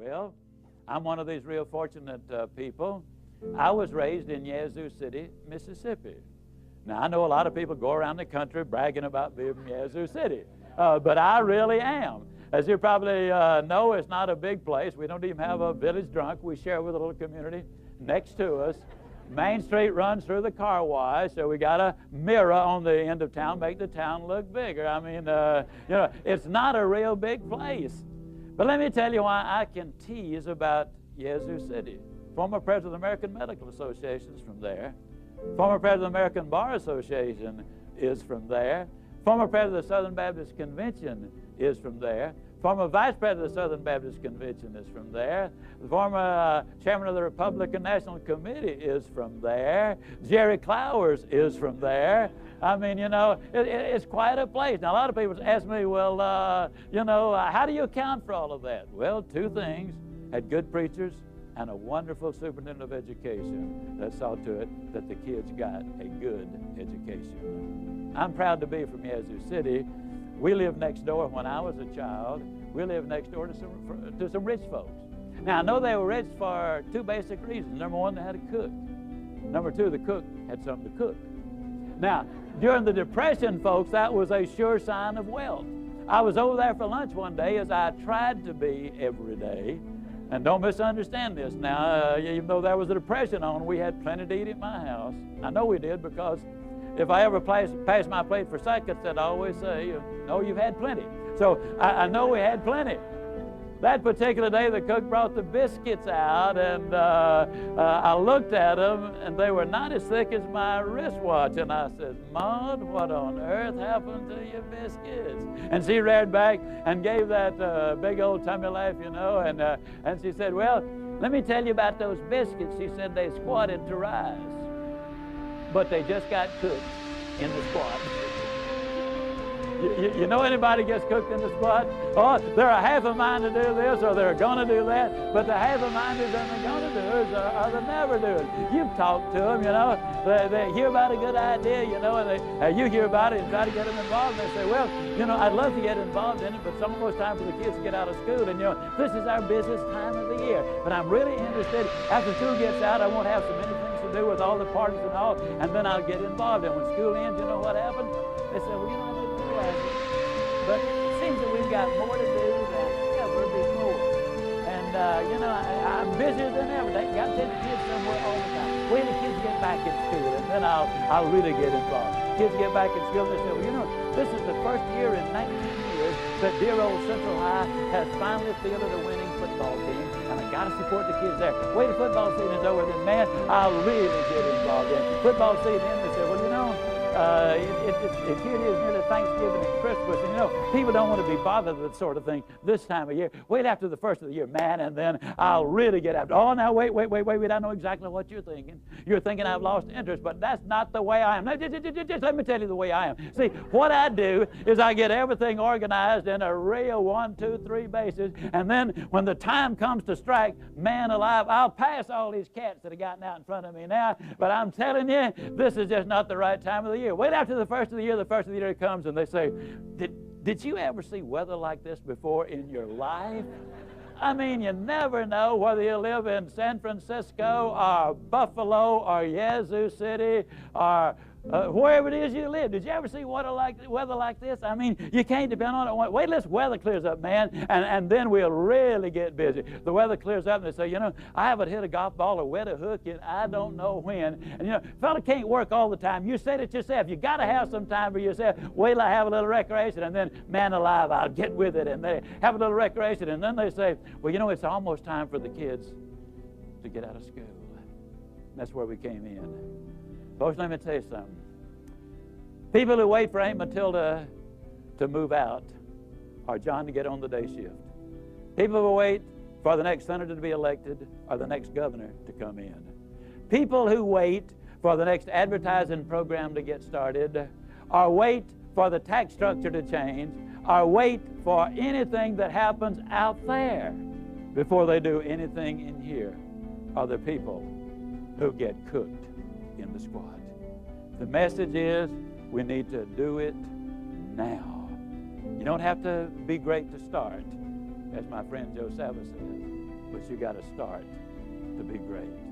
Well, I'm one of these real fortunate people. I was raised in Yazoo City, Mississippi. Now, I know a lot of people go around the country bragging about being from Yazoo City, but I really am. As you probably know, it's not a big place. We don't even have a village drunk. We share with a little community next to us. Main Street runs through the car wash, so we got a mirror on the end of town, make the town look bigger. I mean, it's not a real big place. But let me tell you why I can tease about Yazoo City. Former president of the American Medical Association is from there. Former president of the American Bar Association is from there. Former president of the Southern Baptist Convention is from there. Former vice president of the Southern Baptist Convention is from there. The former chairman of the Republican National Committee is from there. Jerry Clowers is from there. I mean, it's quite a place. Now, a lot of people ask me, well, how do you account for all of that? Well, two things. Had good preachers and a wonderful superintendent of education that saw to it that the kids got a good education. I'm proud to be from Yazoo City. We lived next door when I was a child. We lived next door to some rich folks. Now, I know they were rich for two basic reasons. Number one, they had a cook. Number two, the cook had something to cook. Now, during the Depression, folks, that was a sure sign of wealth. I was over there for lunch one day, as I tried to be every day. And don't misunderstand this now. Even though there was a Depression on, we had plenty to eat at my house. I know we did, because if I ever pass my plate for seconds, I'd always say, no, you've had plenty. So I know we had plenty. That particular day, the cook brought the biscuits out, and I looked at them, and they were not as thick as my wristwatch. And I said, Maud, what on earth happened to your biscuits? And she reared back and gave that big old tummy laugh, and she said, well, let me tell you about those biscuits. She said they squatted to rise, but they just got cooked in the squat. You know anybody gets cooked in the squat? Oh, they're a half a mind to do this, or they're going to do that, but the half a minders and they're going to do it, or they never do it. You've talked to them, they hear about a good idea, and you hear about it and try to get them involved, and they say, well, I'd love to get involved in it, but it's almost time for the kids to get out of school, and this is our busiest time of the year, but I'm really interested. After school gets out, I won't have so many things to do with all the parties and all, and then I'll get involved. And when school ends, you know what happened? They say, well, I didn't realize it, but it seems that we've got more to do than ever before. And, I'm busier than ever. They got to take the kids somewhere all the time. Wait till the kids get back in school, and then I'll really get involved. Kids get back in school, and they say, well, this is the first year in 19 years that dear old Central High has finally fielded a winning football team, and I got to support the kids there. Wait till football season is over, then, man, I'll really get involved in football season. They say, well, here it is nearly Thanksgiving and Christmas, and people don't want to be bothered with that sort of thing this time of year. Wait after the first of the year, man, and then I'll really get after. Oh, now wait, I know exactly what you're thinking. You're thinking I've lost interest, but that's not the way I am. Now, just let me tell you the way I am. See, what I do is I get everything organized in a real 1, 2, 3 basis, and then when the time comes to strike, man alive, I'll pass all these cats that have gotten out in front of me now, but I'm telling you, this is just not the right time of the year. Wait after the first of the year comes, and they say, did you ever see weather like this before in your life? I mean, you never know whether you live in San Francisco or Buffalo or Yazoo City or wherever it is you live. Did you ever see weather like this? I mean, you can't depend on it. Wait till this weather clears up, man, and then we'll really get busy. The weather clears up, and they say, I haven't hit a golf ball or wet a hook in I don't know when. And, fella can't work all the time. You said it yourself. You got to have some time for yourself. Wait till I have a little recreation, and then, man alive, I'll get with it. And they have a little recreation, and then they say, well, it's almost time for the kids to get out of school. That's where we came in. Folks, let me tell you something. People who wait for Aunt Matilda to move out or John to get on the day shift. People who wait for the next senator to be elected or the next governor to come in. People who wait for the next advertising program to get started, or wait for the tax structure to change, or wait for anything that happens out there before they do anything in here, are the people who get cooked in the squad. The message is we need to do it now. You don't have to be great to start, as my friend Joe Sava says. but you got to start to be great.